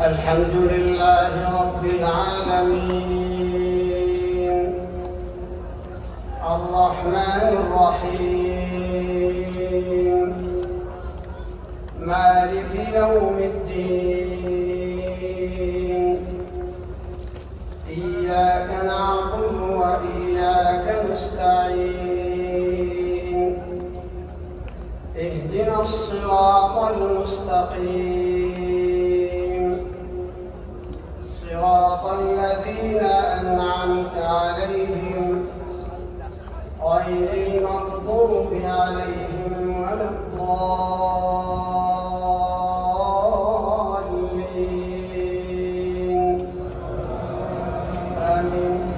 الحمد لله رب العالمين الرحمن الرحيم مالك يوم الدين إياك نعبد وإياك نستعين اهدنا الصراط المستقيم صراط الذين أنعمت عليهم غير المغضوب عليهم ولا الضالين آمين.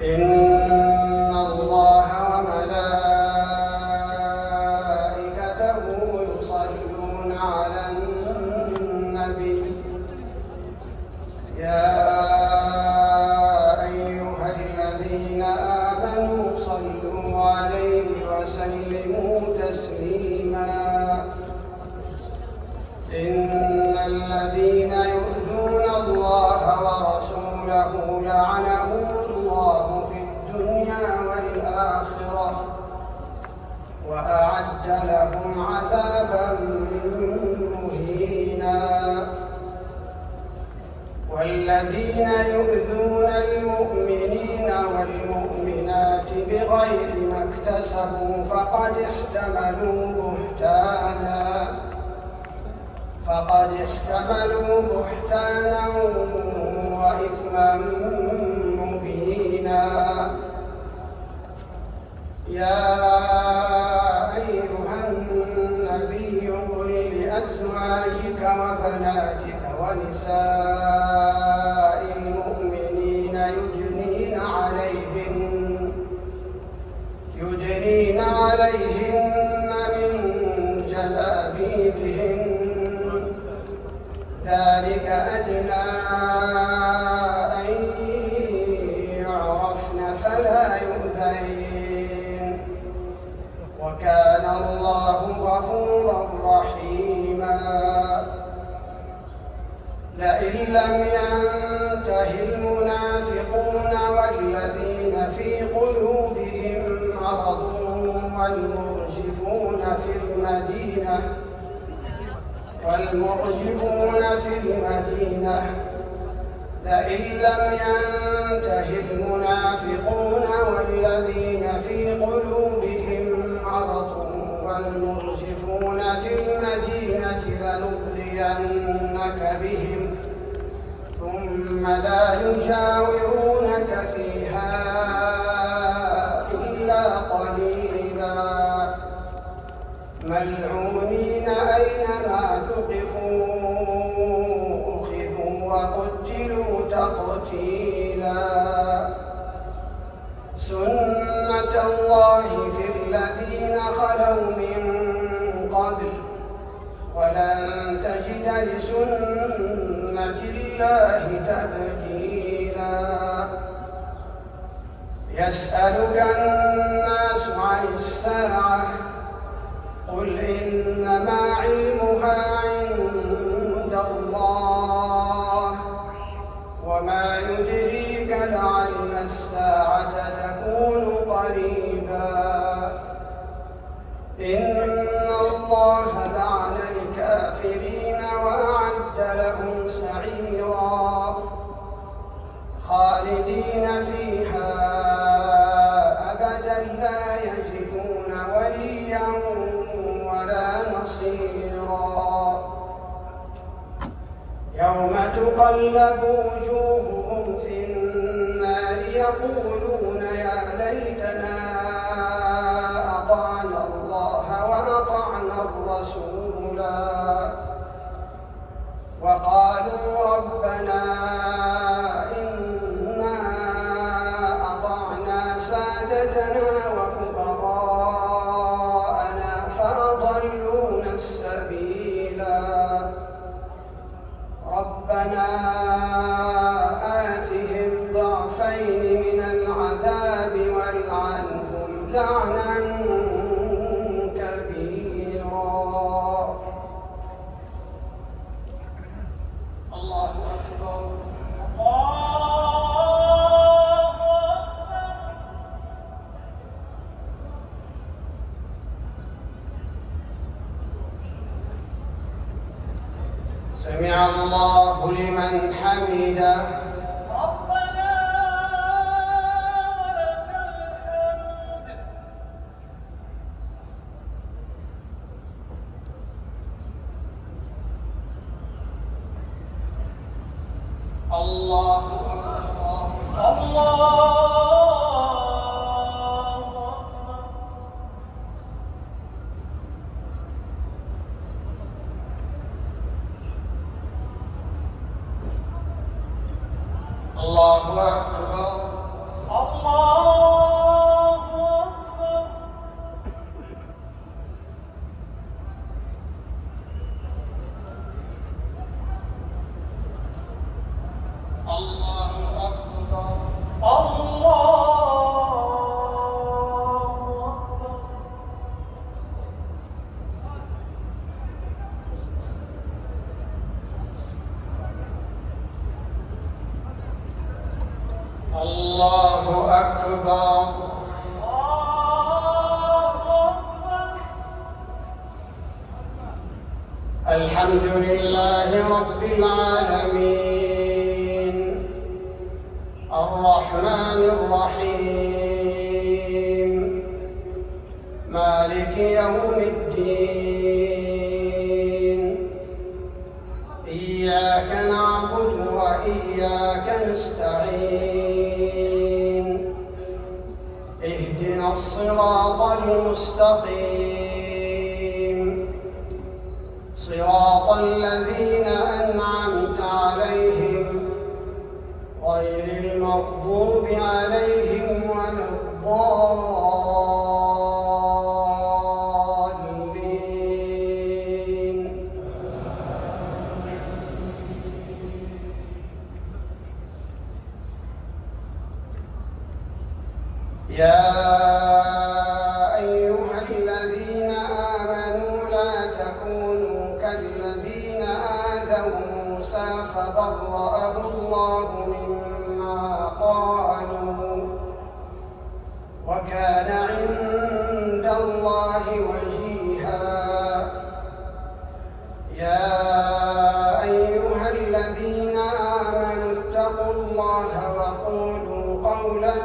إن الله وملائكته يصلون على النبي يا أيها الذين آمنوا صلوا عليه وسلموا تسليما إن الذين يؤذون الله ورسوله لعنهم الله في الدنيا والآخرة وأعد لهم عذابا مهينا والذين يؤذون المؤمنين والمؤمنات بغير ما اكتسبوا فقد احتملوا بهتانا وإثما مبينا يا أيها النبي قل لأزواجك وبناتك ونساء المؤمنين يدنين عليهن من جلابيبهن ذلك أدنى أن يعرفن فلا يؤذين وكان الله غفورا رحيما لئن لم ينته المنافقون والذين في قلوبهم مرض والمرجفون في المدينة لئن لم ينته المنافقون والذين في قلوبهم مرض والمرجفون في المدينة لنغرينك بهم ثم لا يجاورونك فيها إلا قليلا ملعونين أينما ثقفوا أخذوا وقتلوا تقتيلا سنة الله في الذين خلوا من قبل ولن تجد لسنة الله تبديلا يسألك الناس عن الساعة قل إنما علمها عند الله وما يدريك لعل الساعة تكون قريبا إن الله لعن الكافرين وأعد لهم سعيرا خالدين فيها أبدا لا يجدون وليا ولا نصيرا يوم تقلب وجوههم في النار يقولون يا ليتنا أطعنا الله وأطعنا الرسولا وقالوا ربنا إنا أطعنا سادتنا وكبراءنا فأضلونا السبيلا ربنا آتهم ضعفين من العذاب والعنهم لعنا سمع الله لمن حمده. ربنا ولك الحمد. الله أكبر. الله الله أكبر. الله أكبر. الله أكبر. الله أكبر. الله أكبر. الحمد لله رب العالمين الرحمن الرحيم مالك يوم الدين إياك نعبد وإياك نستعين اهدنا الصراط المستقيم صراط الذين أنعمت عليهم غير المغضوب عليهم ولا الضالين. يا أيها الذين آمنوا لا تكونوا كالذين آذوا موسى فبرأه الله مما قالوا وكان عند الله وجيها. يا أيها الذين آمنوا اتقوا الله وقولوا قولا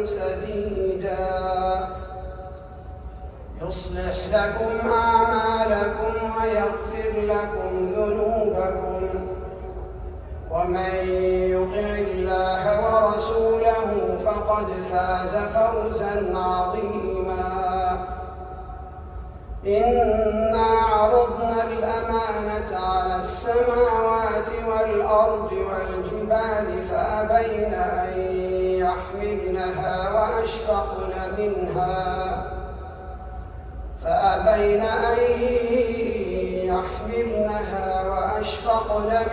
سديدا يصلح لكم أعمالكم ويغفر لكم ذنوبكم ومن يطع الله ورسوله فقد فاز فوزا عظيما. إنا عرضنا الأمانة على السماوات والأرض والجبال فأبين أن يحملنها وأشفقن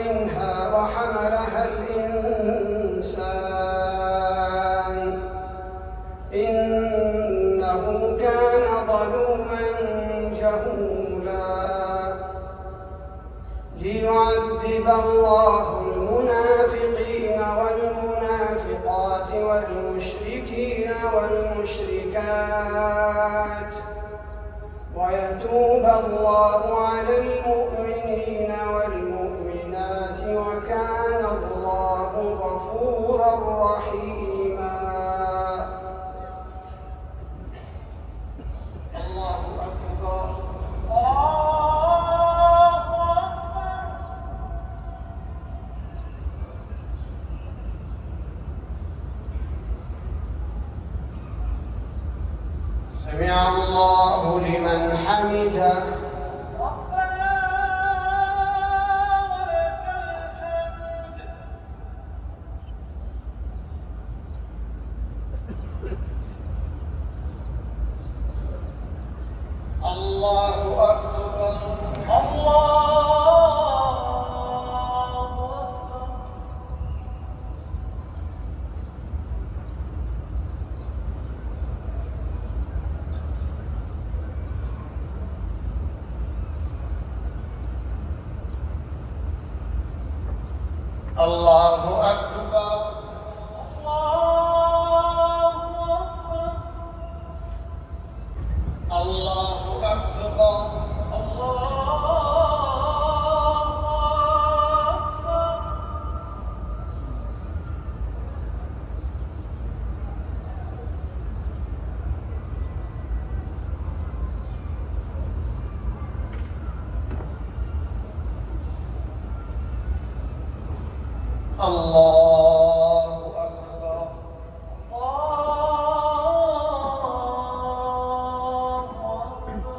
منها وحملها الإنسان إنه كان ظلوما جهولا. ليعذب الله المنافقين والمنافقات والمشركين والمشركات ويتوب الله على المؤمنين والمؤمنات وكان الله غفورا رحيما. الله أكبر. سمع الله لمن حمده. ربنا ولك الحمد. الله أكبر. الله أكبر. الله أكبر. الله الله أكبر. الله أكبر.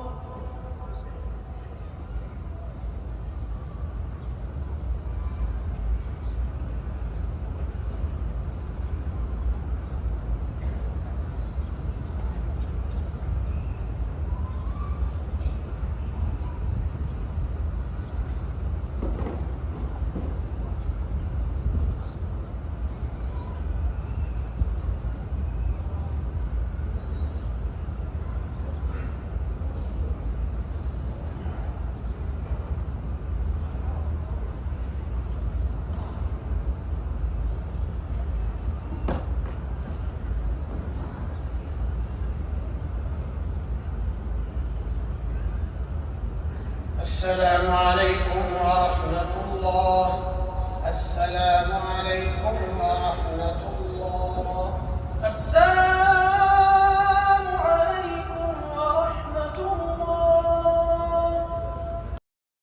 السلام عليكم ورحمة الله. السلام عليكم ورحمة الله. السلام